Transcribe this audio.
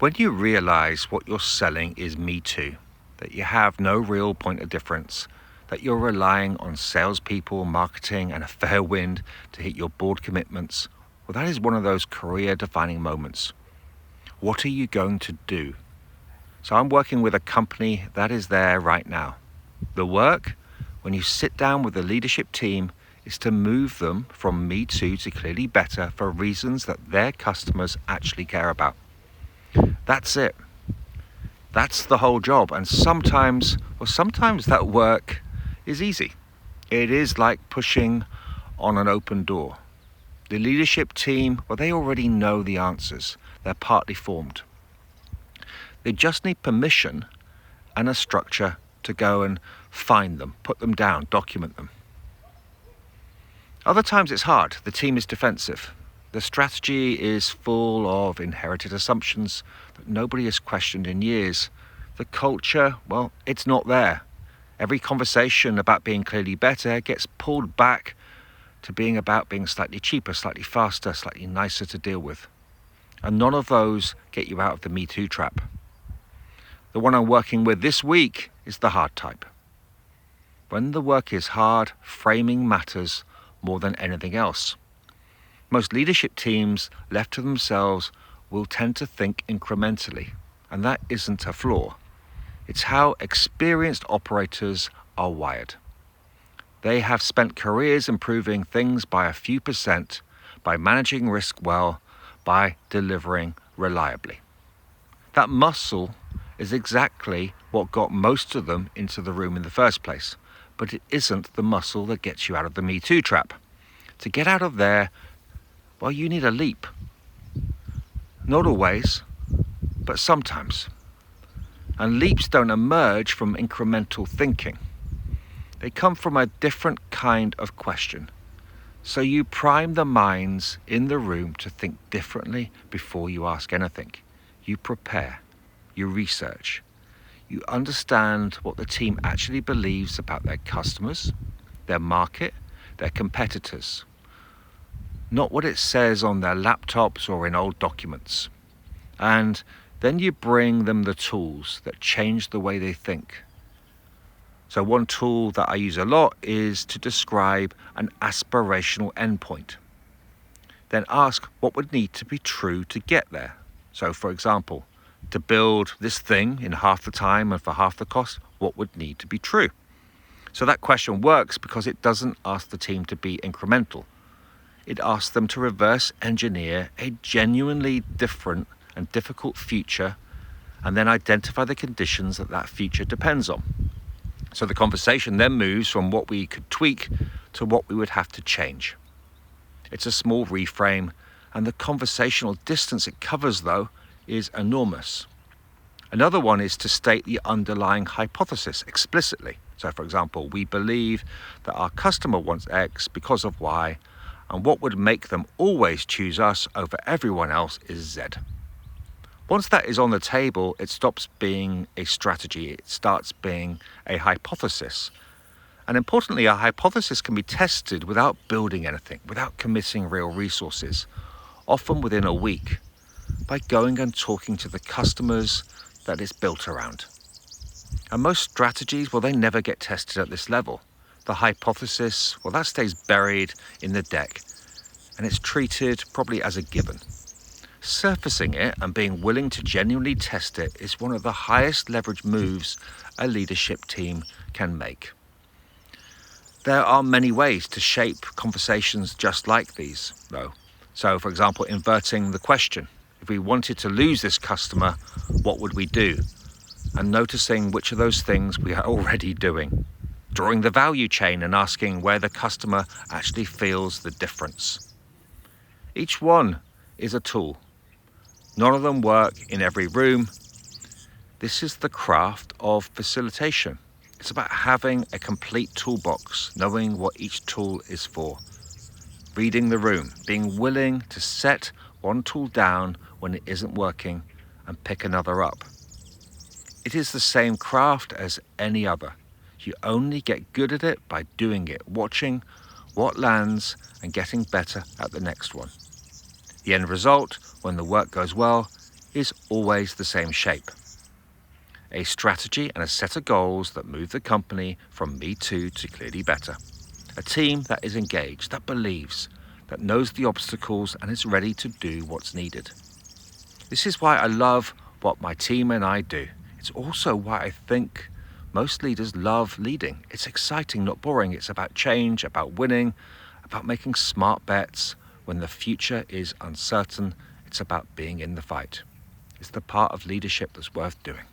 When you realize what you're selling is Me Too, that you have no real point of difference, that you're relying on salespeople, marketing, and a fair wind to hit your board commitments, well, that is one of those career-defining moments. What are you going to do? So I'm working with a company that is there right now. The work, when you sit down with the leadership team, is to move them from Me Too to Clearly Better for reasons that their customers actually care about. That's it. That's the whole job. And sometimes that work is easy. It is like pushing on an open door. The leadership team, well, they already know the answers. They're partly formed. They just need permission and a structure to go and find them, put them down, document them. Other times it's hard. The team is defensive. The strategy is full of inherited assumptions that nobody has questioned in years. The culture, well, it's not there. Every conversation about being clearly better gets pulled back to being about being slightly cheaper, slightly faster, slightly nicer to deal with. And none of those get you out of the Me Too trap. The one I'm working with this week is the hard type. When the work is hard, framing matters more than anything else. Most leadership teams, left to themselves, will tend to think incrementally, and that isn't a flaw. It's how experienced operators are wired. They have spent careers improving things by a few percent, by managing risk well, by delivering reliably. That muscle is exactly what got most of them into the room in the first place, but it isn't the muscle that gets you out of the Me Too trap. To get out of there, well, you need a leap. Not always, but sometimes. And leaps don't emerge from incremental thinking. They come from a different kind of question. So you prime the minds in the room to think differently before you ask anything. You prepare. You research. You understand what the team actually believes about their customers, their market, their competitors. Not what it says on their laptops or in old documents. And then you bring them the tools that change the way they think. So one tool that I use a lot is to describe an aspirational endpoint. Then ask what would need to be true to get there. So for example, to build this thing in half the time and for half the cost, what would need to be true? So that question works because it doesn't ask the team to be incremental. It asks them to reverse engineer a genuinely different and difficult future and then identify the conditions that that future depends on. So the conversation then moves from what we could tweak to what we would have to change. It's a small reframe, and the conversational distance it covers, though, is enormous. Another one is to state the underlying hypothesis explicitly. So for example, we believe that our customer wants X because of Y, and what would make them always choose us over everyone else is Z. Once that is on the table, it stops being a strategy. It starts being a hypothesis. And importantly, a hypothesis can be tested without building anything, without committing real resources, often within a week, by going and talking to the customers that it's built around. And most strategies, well, they never get tested at this level. The hypothesis, well, that stays buried in the deck, and it's treated probably as a given. Surfacing it and being willing to genuinely test it is one of the highest leverage moves a leadership team can make. There are many ways to shape conversations just like these, though. So, for example, inverting the question. If we wanted to lose this customer, what would we do? And noticing which of those things we are already doing. Drawing the value chain and asking where the customer actually feels the difference. Each one is a tool. None of them work in every room. This is the craft of facilitation. It's about having a complete toolbox, knowing what each tool is for. Reading the room, being willing to set one tool down when it isn't working and pick another up. It is the same craft as any other. You only get good at it by doing it, watching what lands and getting better at the next one. The end result, when the work goes well, is always the same shape. A strategy and a set of goals that move the company from Me Too to clearly better. A team that is engaged, that believes, that knows the obstacles and is ready to do what's needed. This is why I love what my team and I do. It's also why I think most leaders love leading. It's exciting, not boring. It's about change, about winning, about making smart bets when the future is uncertain. It's about being in the fight. It's the part of leadership that's worth doing.